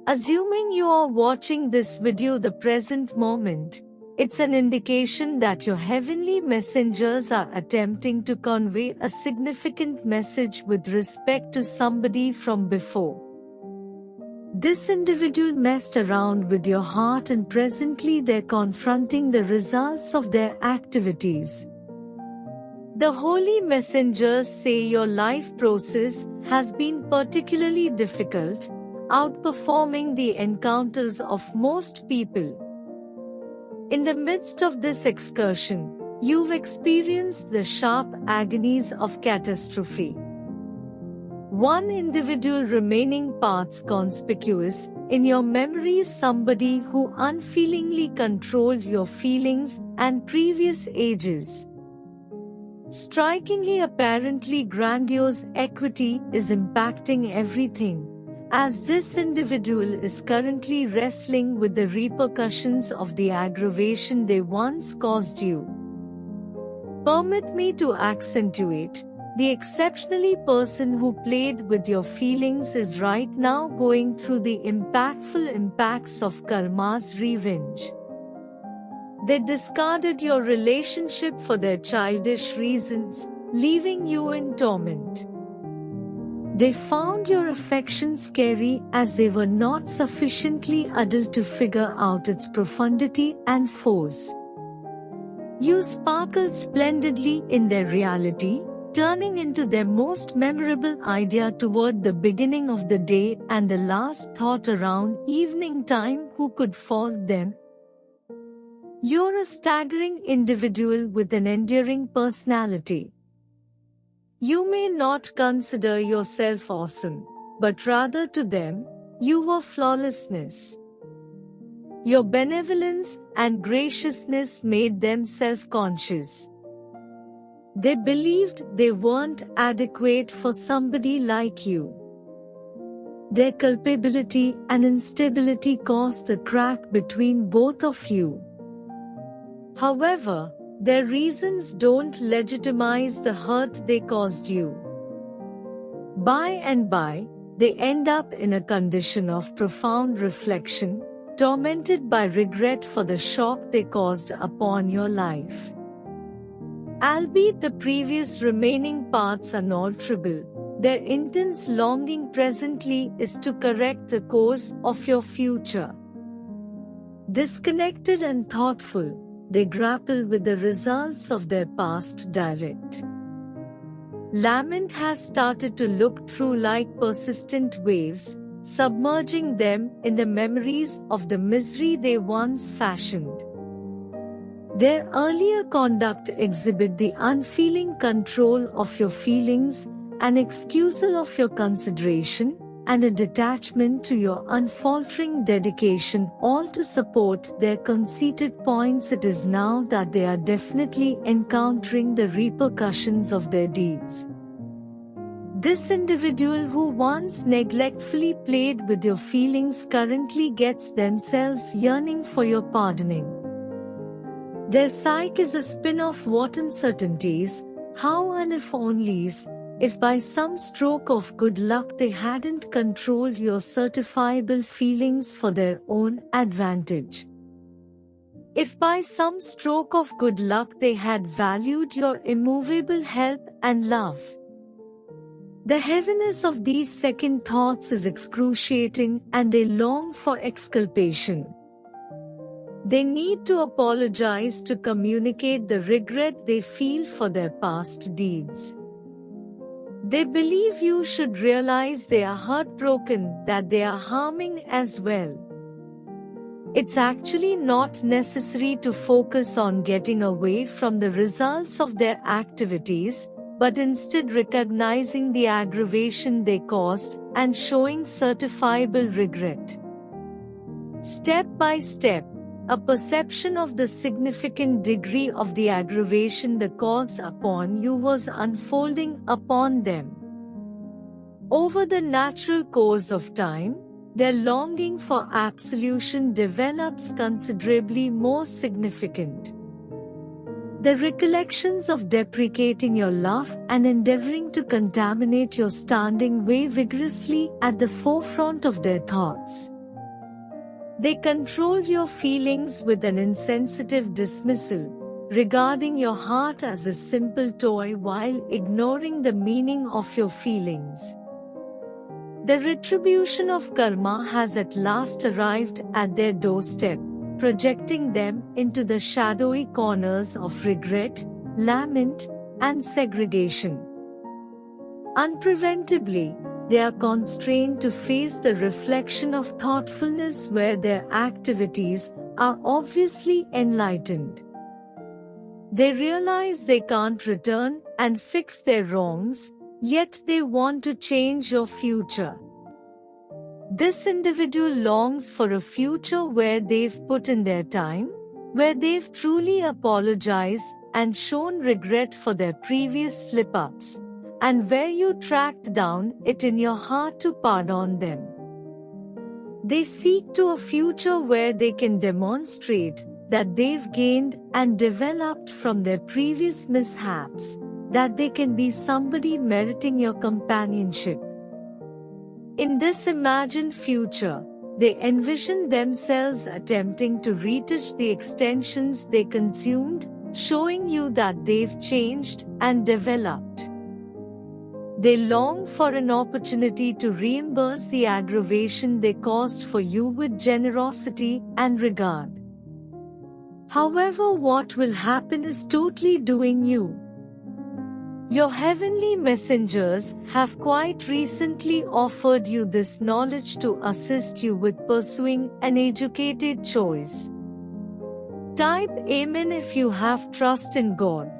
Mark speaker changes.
Speaker 1: Assuming you are watching this video the present moment, it's an indication that your heavenly messengers are attempting to convey a significant message with respect to somebody from before. This individual messed around with your heart and presently they're confronting the results of their activities. The holy messengers say your life process has been particularly difficult, outperforming the encounters of most people. In the midst of this excursion, you've experienced the sharp agonies of catastrophe. One individual remaining parts conspicuous in your memory is somebody who unfeelingly controlled your feelings and previous ages. Strikingly apparently grandiose equity is impacting everything, as this individual is currently wrestling with the repercussions of the aggravation they once caused you. Permit me to accentuate, the exceptionally person who played with your feelings is right now going through the impactful impacts of karma's revenge. They discarded your relationship for their childish reasons, leaving you in torment. They found your affection scary as they were not sufficiently adult to figure out its profundity and force. You sparkled splendidly in their reality, turning into their most memorable idea toward the beginning of the day and the last thought around evening time who could fault them. You're a staggering individual with an enduring personality. You may not consider yourself awesome, but rather to them, you were flawlessness. Your benevolence and graciousness made them self-conscious. They believed they weren't adequate for somebody like you. Their culpability and instability caused the crack between both of you. However, their reasons don't legitimize the hurt they caused you. By and by, they end up in a condition of profound reflection, tormented by regret for the shock they caused upon your life. Albeit the previous remaining parts unalterable, their intense longing presently is to correct the course of your future. Disconnected and thoughtful, they grapple with the results of their past direct. Lament has started to look through like persistent waves, submerging them in the memories of the misery they once fashioned. Their earlier conduct exhibit the unfeeling control of your feelings, an excusal of your consideration, and a detachment to your unfaltering dedication, all to support their conceited points. It is now that they are definitely encountering the repercussions of their deeds. This individual who once neglectfully played with your feelings currently gets themselves yearning for your pardoning. Their psyche is a spin of what uncertainties, how and if onlys, if by some stroke of good luck they hadn't controlled your certifiable feelings for their own advantage. If by some stroke of good luck they had valued your immovable help and love. The heaviness of these second thoughts is excruciating and they long for exculpation. They need to apologize to communicate the regret they feel for their past deeds. They believe you should realize they are heartbroken that they are harming as well. It's actually not necessary to focus on getting away from the results of their activities, but instead recognizing the aggravation they caused and showing certifiable regret. Step by step, a perception of the significant degree of the aggravation they caused upon you was unfolding upon them. Over the natural course of time, their longing for absolution develops considerably more significant. The recollections of deprecating your love and endeavoring to contaminate your standing weigh vigorously at the forefront of their thoughts. They controlled your feelings with an insensitive dismissal, regarding your heart as a simple toy while ignoring the meaning of your feelings. The retribution of karma has at last arrived at their doorstep, projecting them into the shadowy corners of regret, lament, and segregation. Unpreventably, they are constrained to face the reflection of thoughtfulness where their activities are obviously enlightened. They realize they can't return and fix their wrongs, yet they want to change your future. This individual longs for a future where they've put in their time, where they've truly apologized and shown regret for their previous slip-ups, and where you tracked down it in your heart to pardon them. They seek to a future where they can demonstrate that they've gained and developed from their previous mishaps, that they can be somebody meriting your companionship. In this imagined future, they envision themselves attempting to retouch the extensions they consumed, showing you that they've changed and developed. They long for an opportunity to reimburse the aggravation they caused for you with generosity and regard. However, what will happen is totally doing you. Your heavenly messengers have quite recently offered you this knowledge to assist you with pursuing an educated choice. Type Amen if you have trust in God.